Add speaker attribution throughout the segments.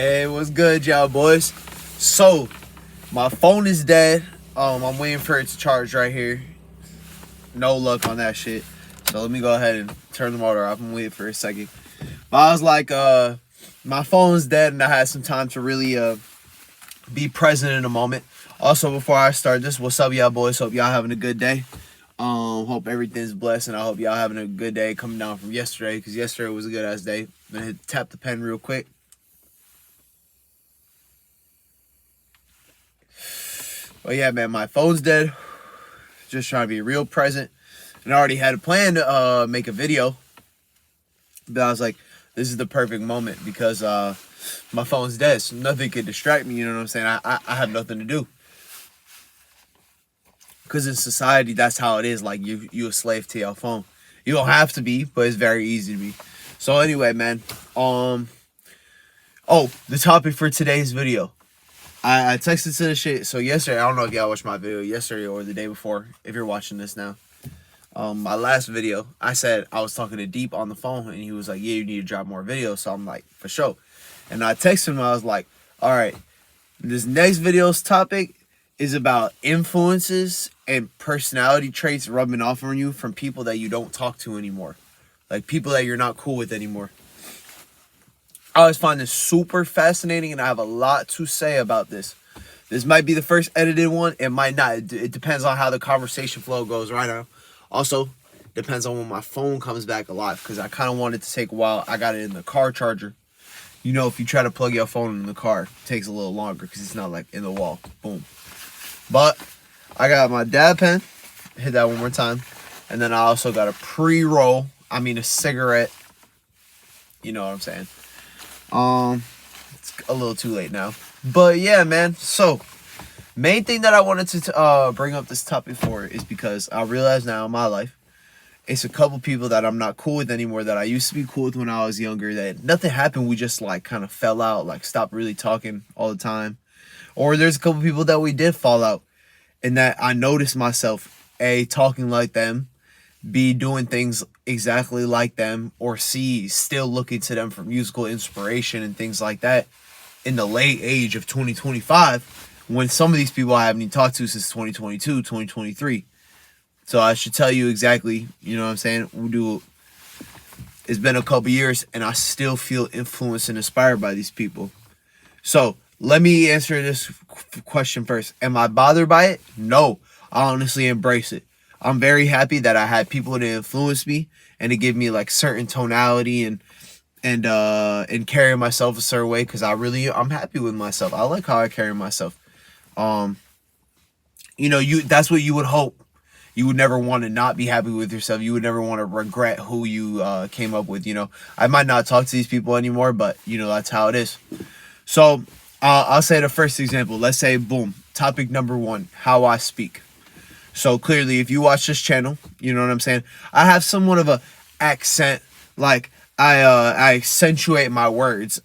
Speaker 1: Hey, what's good, y'all boys? So, my phone is dead. I'm waiting for it to charge right here. No luck on that shit. So let me go ahead and turn the motor off and wait for a second. But I was like, my phone's dead and I had some time to really be present in a moment. Also, before I start this, what's up, y'all boys? Hope y'all having a good day. Hope everything's blessed, and I hope y'all having a good day coming down from yesterday, because yesterday was a good ass day. I'm gonna tap the pen real quick. But yeah, man, my phone's dead. Just trying to be real present. And I already had a plan to make a video. But I was like, this is the perfect moment because my phone's dead. So nothing could distract me, you know what I'm saying? I have nothing to do. Because in society, that's how it is. Like, you a slave to your phone. You don't have to be, but it's very easy to be. So anyway, man. The topic for today's video. I texted to the shit. So yesterday, I don't know if y'all watched my video yesterday or the day before, if you're watching this now. My last video, I said I was talking to Deep on the phone, and he was like, yeah, you need to drop more videos. So I'm like, for sure. And I texted him, I was like, all right, this next video's topic is about influences and personality traits rubbing off on you from people that you don't talk to anymore. Like people that you're not cool with anymore. I always find this super fascinating, and I have a lot to say about this. This might be the first edited one. It might not. It depends on how the conversation flow goes right now. Also, depends on when my phone comes back alive, because I kind of want it to take a while. I got it in the car charger. You know, if you try to plug your phone in the car, it takes a little longer because it's not like in the wall. Boom. But I got my dab pen. Hit that one more time. And then I also got a pre-roll. I mean, a cigarette. You know what I'm saying. It's a little too late now. But yeah, man. So, main thing that I wanted to bring up this topic for is because I realize now in my life, it's a couple people that I'm not cool with anymore that I used to be cool with when I was younger. That nothing happened. We just like kind of fell out, like stopped really talking all the time. Or there's a couple people that we did fall out, and that I noticed myself A, talking like them, B, doing things exactly like them, or C, still looking to them for musical inspiration and things like that in the late age of 2025, when some of these people I haven't even talked to since 2022, 2023. So I should tell you exactly, you know what I'm saying? It's been a couple years, and I still feel influenced and inspired by these people. So let me answer this question first. Am I bothered by it? No. I honestly embrace it. I'm very happy that I had people to influence me and to give me like certain tonality and carry myself a certain way, because I'm happy with myself. I like how I carry myself. That's what you would hope. You would never want to not be happy with yourself. You would never want to regret who you came up with. I might not talk to these people anymore, but that's how it is. So I'll say the first example. Let's say, boom, topic number 1, how I speak. So clearly, if you watch this channel, you know what I'm saying? I have somewhat of a accent. Like I accentuate my words,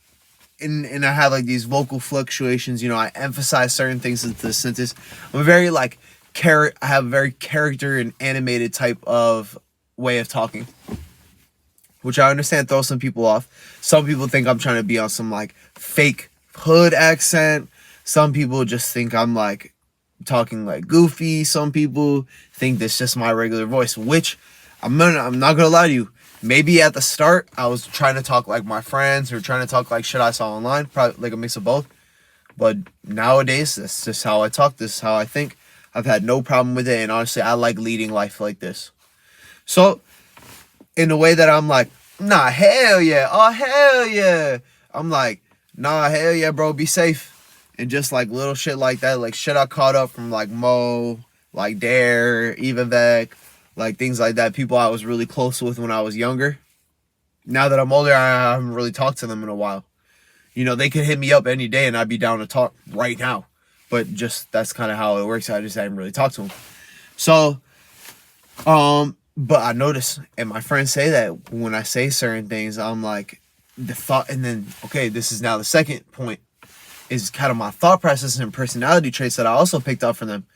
Speaker 1: and I have like these vocal fluctuations. I emphasize certain things into the sentence. I'm very like I have a very character and animated type of way of talking, which I understand throws some people off. Some people think I'm trying to be on some like fake hood accent. Some people just think I'm like talking like goofy. Some people think that's just my regular voice, which I'm not gonna lie to you. Maybe at the start I was trying to talk like my friends, or trying to talk like shit I saw online, probably like a mix of both. But nowadays, that's just how I talk. This is how I think. I've had no problem with it, and honestly, I like leading life like this. So, in a way that I'm like, nah, hell yeah, oh hell yeah, I'm like, nah, hell yeah, bro, be safe. And just like little shit like that, like shit I caught up from like Mo, like Dare, Eva Vec, like things like that. People I was really close with when I was younger. Now that I'm older, I haven't really talked to them in a while. They could hit me up any day and I'd be down to talk right now. But just that's kind of how it works. I just haven't really talked to them. So, but I notice, and my friends say that when I say certain things, I'm like, the thought, and then, okay, this is now the second point, is kind of my thought process and personality traits that I also picked up from them.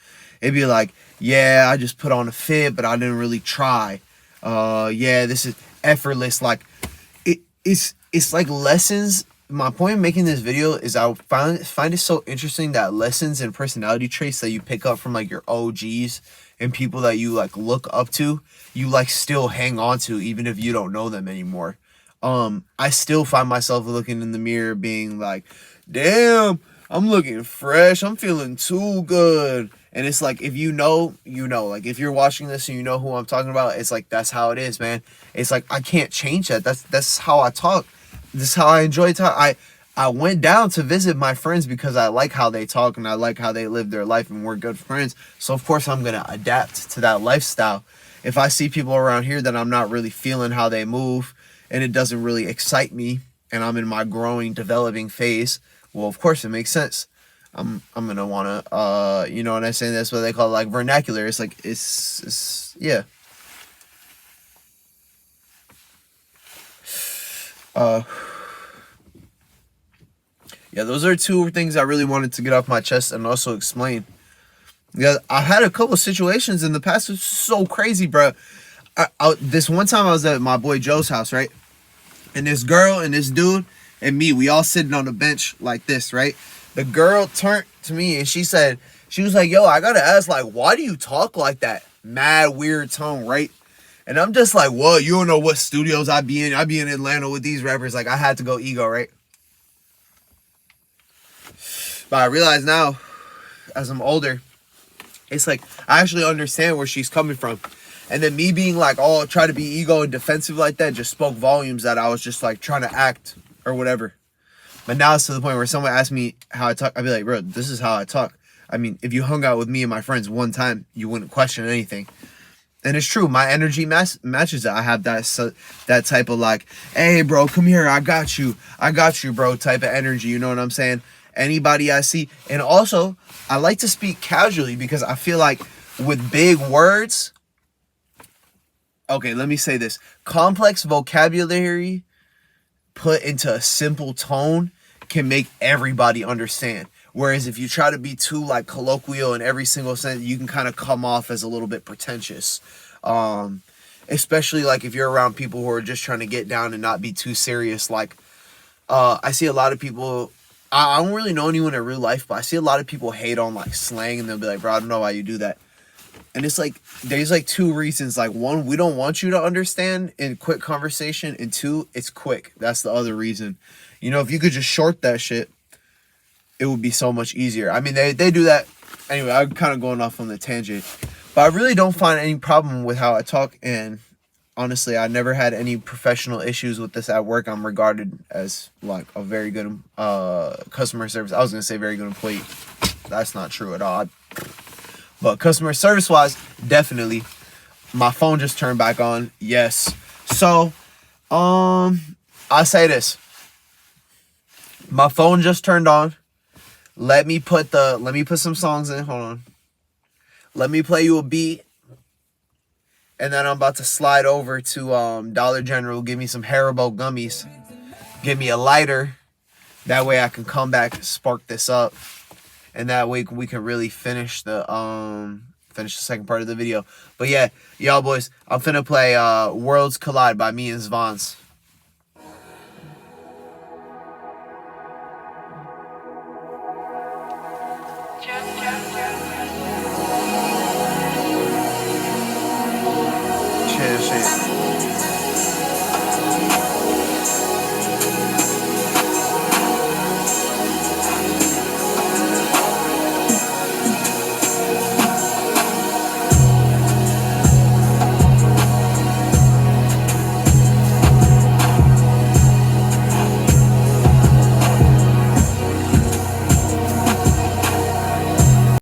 Speaker 1: It'd be like, yeah, I just put on a fit, but I didn't really try. Yeah, this is effortless. Like, it's like lessons my point of making this video is I find it so interesting that lessons and personality traits that you pick up from like your OGs and people that you like look up to, you like still hang on to even if you don't know them anymore. I still find myself looking in the mirror being like, damn, I'm looking fresh, I'm feeling too good. And it's like, if you know, you know. Like, if you're watching this and you know who I'm talking about, it's like, that's how it is, man. It's like, I can't change that. That's how I talk. This is how I enjoy talk. I went down to visit my friends because I like how they talk and I like how they live their life, and we're good friends. So of course I'm gonna adapt to that lifestyle. If I see people around here that I'm not really feeling how they move and it doesn't really excite me and I'm in my growing, developing phase, well, of course it makes sense. I'm gonna wanna you know what I'm saying? That's what they call it, like vernacular. It's like it's yeah. Yeah, those are two things I really wanted to get off my chest and also explain. Yeah, I had a couple of situations in the past. It's so crazy, bro. This one time I was at my boy Joe's house, right? And this girl and this dude and me, we all sitting on the bench like this, right? The girl turned to me and she was like, yo, I gotta ask, like, why do you talk like that? Mad weird tone, right? And I'm just like, well, you don't know what studios I be in. I be in Atlanta with these rappers. Like, I had to go ego, right? But I realize now, as I'm older, it's like, I actually understand where she's coming from. And then me being like, oh, try to be ego and defensive like that just spoke volumes that I was just like trying to act or whatever. But now it's to the point where someone asks me how I talk, I'd be like, bro, this is how I talk. I mean, if you hung out with me and my friends one time, you wouldn't question anything. And it's true, my energy matches it. I have that type of like, hey, bro, come here, I got you, bro, type of energy. You know what I'm saying? Anybody I see. And also, I like to speak casually because I feel like with big words, okay, let me say this. Complex vocabulary put into a simple tone can make everybody understand. Whereas if you try to be too like colloquial in every single sentence, you can kind of come off as a little bit pretentious. Especially like if you're around people who are just trying to get down and not be too serious. Like, I see a lot of people, I don't really know anyone in real life, but I see a lot of people hate on like slang and they'll be like, bro, I don't know why you do that. And it's like, there's like two reasons. Like, one, we don't want you to understand in quick conversation. And two, it's quick. That's the other reason. You know, if you could just short that shit, it would be so much easier. I mean, they do that. Anyway, I'm kind of going off on the tangent. But I really don't find any problem with how I talk. And honestly, I never had any professional issues with this at work. I'm regarded as like a very good customer service. I was going to say very good employee. That's not true at all. But customer service wise, definitely. My phone just turned back on. Yes. So, I'll say this. My phone just turned on. Let me put some songs in. Hold on. Let me play you a beat. And then I'm about to slide over to Dollar General, give me some Haribo gummies. Give me a lighter. That way I can come back, spark this up. And that way we can really finish the second part of the video. But yeah, y'all boys, I'm finna play Worlds Collide by me and Zvons.